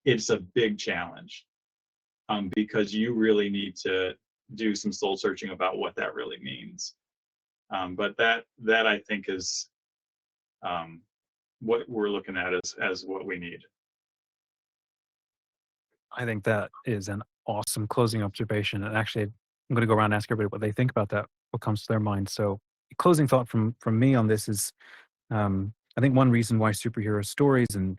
It's a big challenge because you really need to do some soul searching about what that really means. But that I think is what we're looking at as what we need. I think that is an awesome closing observation. And actually, I'm going to go around and ask everybody what they think about that, what comes to their mind. So, closing thought from me on this is, I think one reason why superhero stories, and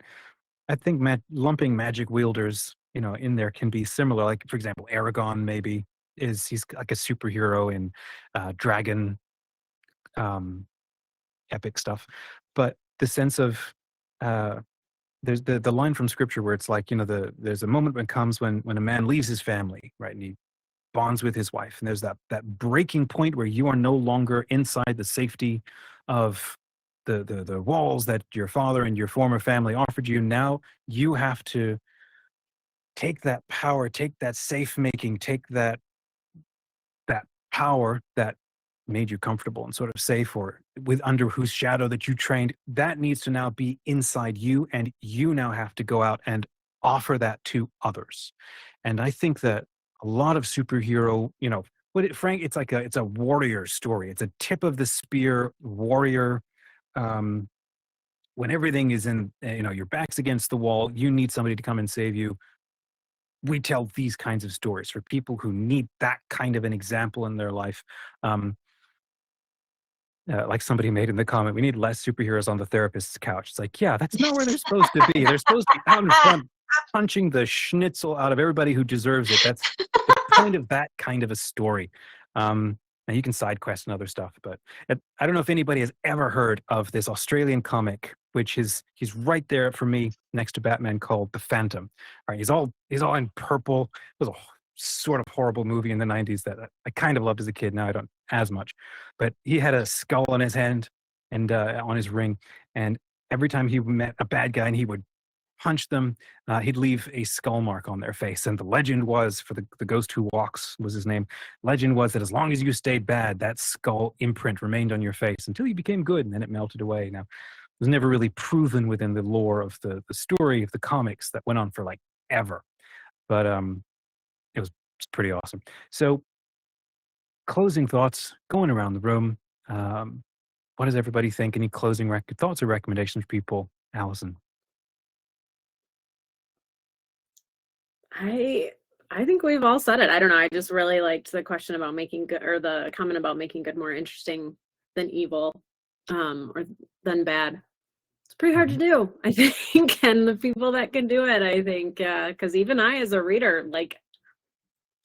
I think lumping magic wielders, you know, in there can be similar. Like, for example, Aragon maybe he's like a superhero in dragon epic stuff, but the sense of there's the line from scripture where it's like, you know, there's a moment when comes when a man leaves his family, right, and he bonds with his wife, and there's that breaking point where you are no longer inside the safety of the walls that your father and your former family offered you. Now you have to take that power, take that safe making, take that power that made you comfortable and sort of safe, or with under whose shadow that you trained, that needs to now be inside you, and you now have to go out and offer that to others. And I think that a lot of superhero, you know, Frank, it's like it's a warrior story. It's a tip of the spear warrior. When everything is in, you know, your back's against the wall, you need somebody to come and save you. We tell these kinds of stories for people who need that kind of an example in their life. Like somebody made in the comment, we need less superheroes on the therapist's couch. It's like, yeah, that's not where they're supposed to be. They're supposed to be out in front, punching the schnitzel out of everybody who deserves it. That's the point of that kind of a story. Now you can side quest and other stuff, but I don't know if anybody has ever heard of this Australian comic, which he's right there for me next to Batman, called The Phantom. All right, he's all in purple. It was a sort of horrible movie in the 90s that I kind of loved as a kid. Now I don't as much, but he had a skull on his hand and on his ring, and every time he met a bad guy and he would punch them, he'd leave a skull mark on their face. And the legend was, for the ghost who walks was his name, legend was that as long as you stayed bad, that skull imprint remained on your face until you became good, and then it melted away. Now, it was never really proven within the lore of the story of the comics that went on for like ever, but it was pretty awesome. So, closing thoughts going around the room. What does everybody think? Any closing thoughts or recommendations for people? Allison. I think we've all said it. I don't know. I just really liked the question about making good, or the comment about making good more interesting than evil, or than bad. It's pretty hard to do, I think, and the people that can do it, I think, because even I, as a reader, like,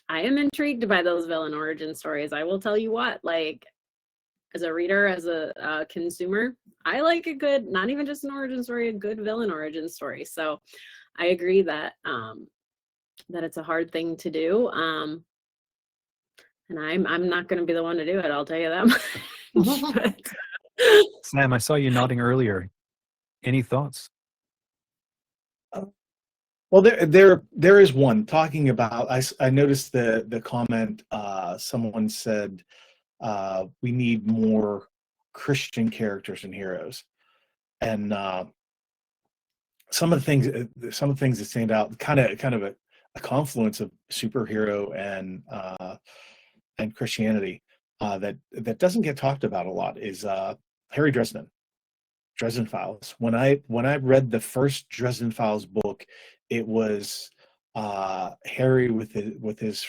I am intrigued by those villain origin stories. I will tell you what, like, as a reader, as a consumer, I like a good, not even just an origin story, a good villain origin story. So I agree that that it's a hard thing to do. And I'm not going to be the one to do it. I'll tell you that much. But, Sam, I saw you nodding earlier. Any thoughts? Well, there is one talking about. I noticed the comment. Someone said we need more Christian characters and heroes, and some of the things that stand out, kind of a confluence of superhero and Christianity that doesn't get talked about a lot is Harry Dresden Files. When I read the first Dresden Files book, it was Harry with his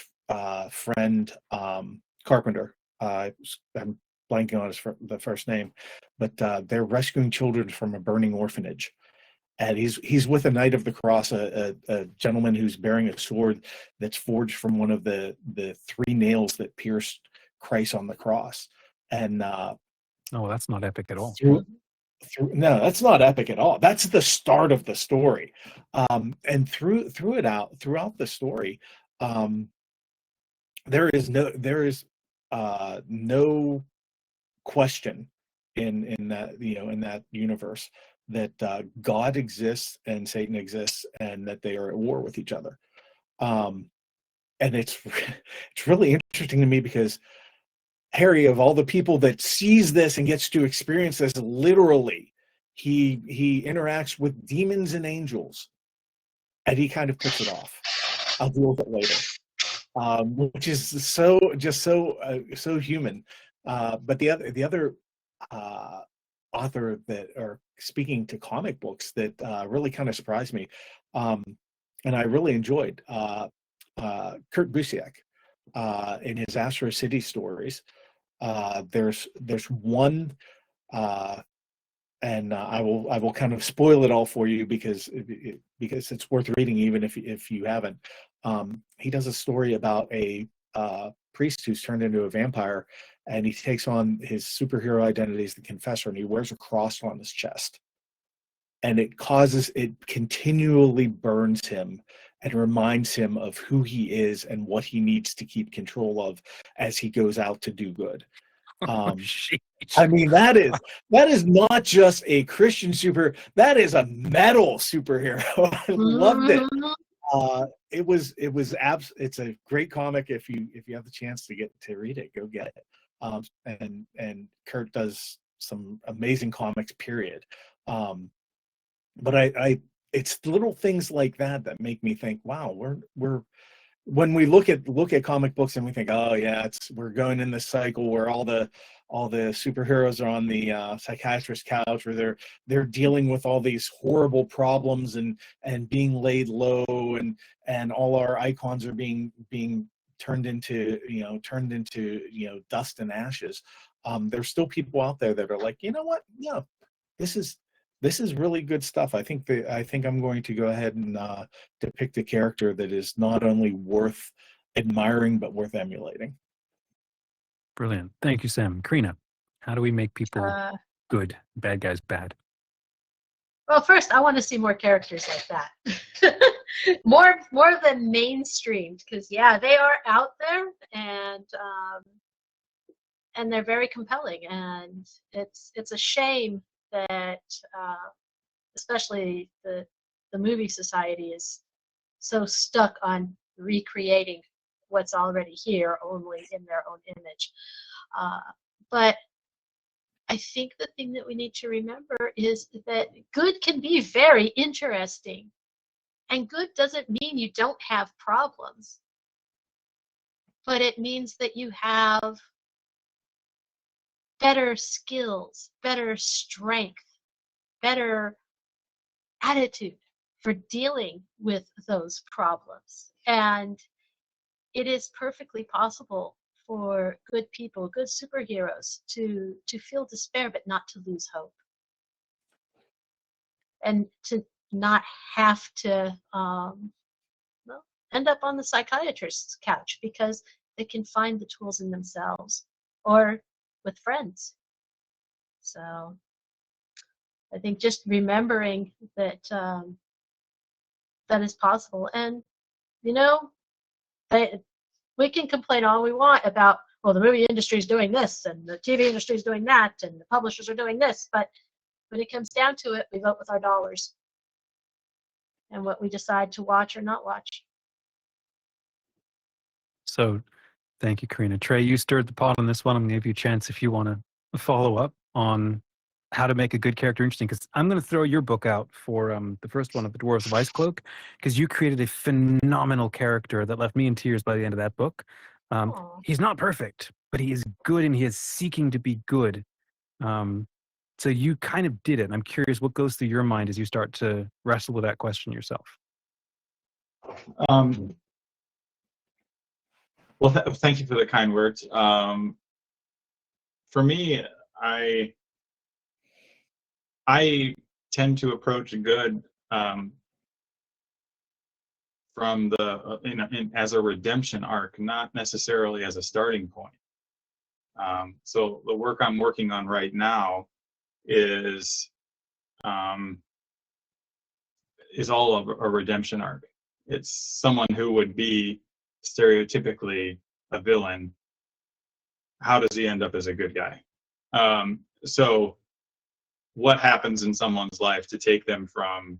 friend Carpenter. I'm blanking on the first name, but they're rescuing children from a burning orphanage. And he's with a Knight of the Cross, a gentleman who's bearing a sword that's forged from one of the three nails that pierced Christ on the cross. And Oh, that's not epic at all. no, that's not epic at all. That's the start of the story. And throughout the story, there is no question in that, in that universe that God exists and Satan exists, and that they are at war with each other. And it's really interesting to me because Harry, of all the people that sees this and gets to experience this literally, he interacts with demons and angels, and he kind of puts it off. I'll deal with it later, which is so human. But the other author that are speaking to comic books that really kind of surprised me, and I really enjoyed, Kurt Busiek in his Astro City stories. There's one, and I will kind of spoil it all for you because it's worth reading even if you haven't. He does a story about a priest who's turned into a vampire, and he takes on his superhero identity as the Confessor, and he wears a cross on his chest, and it continually burns him and reminds him of who he is and what he needs to keep control of as he goes out to do good. I mean, that is not just a Christian that is a metal superhero. I loved it. It's a great comic. If you have the chance to get to read it, go get it. And Kurt does some amazing comics, period. But it's little things like that make me think, wow, we're when we look at comic books and we think, oh yeah, we're going in this cycle where all the superheroes are on the psychiatrist's couch, where they're dealing with all these horrible problems and being laid low, and all our icons are being turned into dust and ashes. There's still people out there that are like, you know what? Yeah, this is really good stuff. I think I'm going to go ahead and depict a character that is not only worth admiring but worth emulating. Brilliant. Thank you, Sam. Karina, how do we make people good, bad guys bad? Well, first, I want to see more characters like that. more than mainstream, because yeah, they are out there, and they're very compelling, and it's a shame that especially the movie society is so stuck on recreating what's already here only in their own image. But I think the thing that we need to remember is that good can be very interesting, and good doesn't mean you don't have problems, but it means that you have better skills, better strength, better attitude for dealing with those problems. And it is perfectly possible for good people, good superheroes, to feel despair but not to lose hope, and to not have to end up on the psychiatrist's couch because they can find the tools in themselves or with friends. So I think just remembering that that is possible. And, you know, we can complain all we want about, well, the movie industry is doing this and the TV industry is doing that and the publishers are doing this, but when it comes down to it, we vote with our dollars and what we decide to watch or not watch. So thank you, Karina. Trey, you stirred the pot on this one. I'm going to give you a chance if you want to follow up on how to make a good character interesting, because I'm going to throw your book out for the first one of the Dwarves of Ice Cloak, because you created a phenomenal character that left me in tears by the end of that book. He's not perfect, but he is good, and he is seeking to be good. So you kind of did it. And I'm curious what goes through your mind as you start to wrestle with that question yourself. Well, thank you for the kind words. For me, I tend to approach good from the as a redemption arc, not necessarily as a starting point. So the work I'm working on right now is all of a redemption arc. It's someone who would be stereotypically a villain. How does he end up as a good guy? So what happens in someone's life to take them from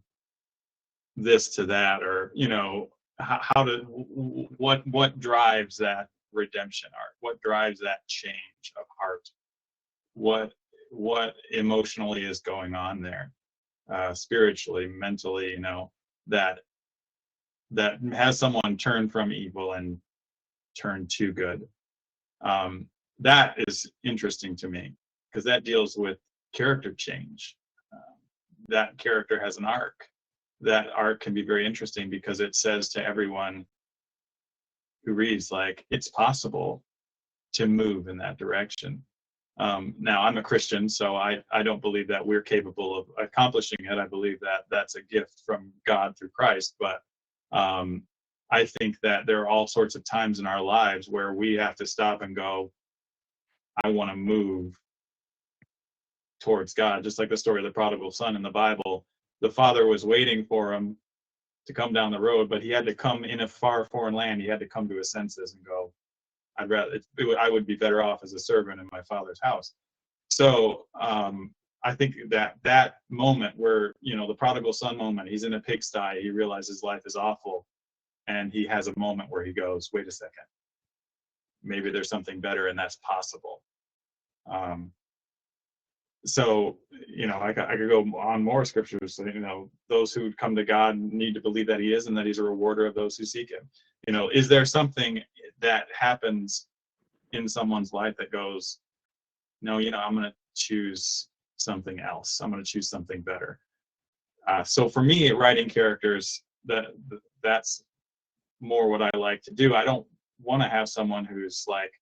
this to that, or what drives that redemption arc? What drives that change of heart? What emotionally is going on there, spiritually, mentally, that has someone turn from evil and turn to good. That is interesting to me, because that deals with character change. That character has an arc. That arc can be very interesting because it says to everyone who reads, like, it's possible to move in that direction. Now, I'm a Christian, so I don't believe that we're capable of accomplishing it. I believe that that's a gift from God through Christ. But I think that there are all sorts of times in our lives where we have to stop and go, I want to move towards God. Just like the story of the prodigal son in the Bible. The father was waiting for him to come down the road, but he had to come in a far foreign land. He had to come to his senses and go, I would be better off as a servant in my father's house. So I think that moment where, the prodigal son moment, he's in a pigsty, he realizes life is awful, and he has a moment where he goes, wait a second, maybe there's something better, and that's possible. So, I could go on more scriptures. Those who come to God need to believe that he is, and that he's a rewarder of those who seek him. Is there something that happens in someone's life that goes, no, I'm going to choose something else. I'm going to choose something better. So for me, writing characters, that's more what I like to do. I don't want to have someone who's like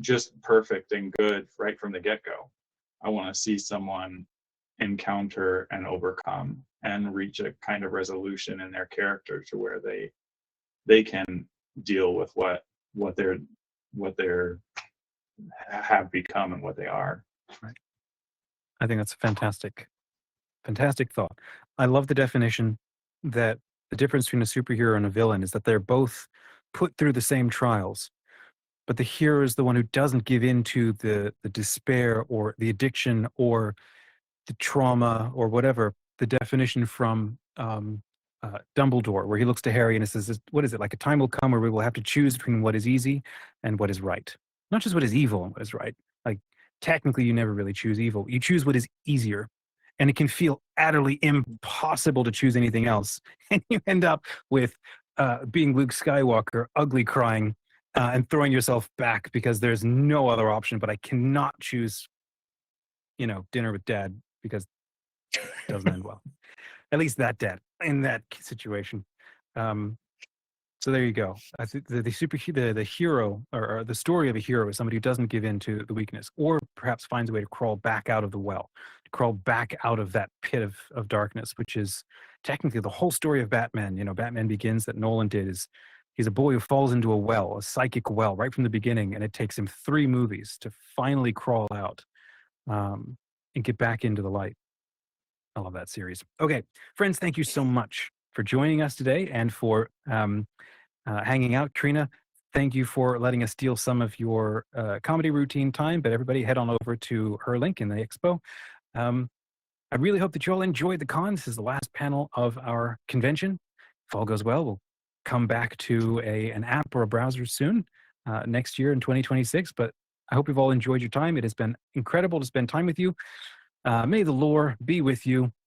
just perfect and good right from the get-go. I want to see someone encounter and overcome and reach a kind of resolution in their character to where they can deal with what they're have become and what they are. Right. I think that's a fantastic thought. I love the definition that the difference between a superhero and a villain is that they're both put through the same trials, but the hero is the one who doesn't give in to the despair or the addiction or the trauma or whatever. The definition from Dumbledore, where he looks to Harry and says, what is it, like a time will come where we will have to choose between what is easy and what is right. Not just what is evil and what is right. Like, technically, you never really choose evil. You choose what is easier. And it can feel utterly impossible to choose anything else. And you end up with being Luke Skywalker, ugly crying, and throwing yourself back because there's no other option, but I cannot choose, dinner with dad because it doesn't end well. At least that dad in that situation. So there you go. I think the hero or the story of a hero is somebody who doesn't give in to the weakness, or perhaps finds a way to crawl back out of the well, to crawl back out of that pit of darkness, which is technically the whole story of Batman. Batman Begins that Nolan did is he's a boy who falls into a well, a psychic well, right from the beginning, and it takes him 3 movies to finally crawl out and get back into the light. I love that series. Okay, friends, thank you so much for joining us today and for hanging out. Karina, thank you for letting us steal some of your comedy routine time, but everybody head on over to her link in the expo. I really hope that you all enjoyed the con. This is the last panel of our convention. If all goes well, we'll come back to an app or a browser soon next year in 2026. But I hope you've all enjoyed your time. It has been incredible to spend time with you. May the lore be with you.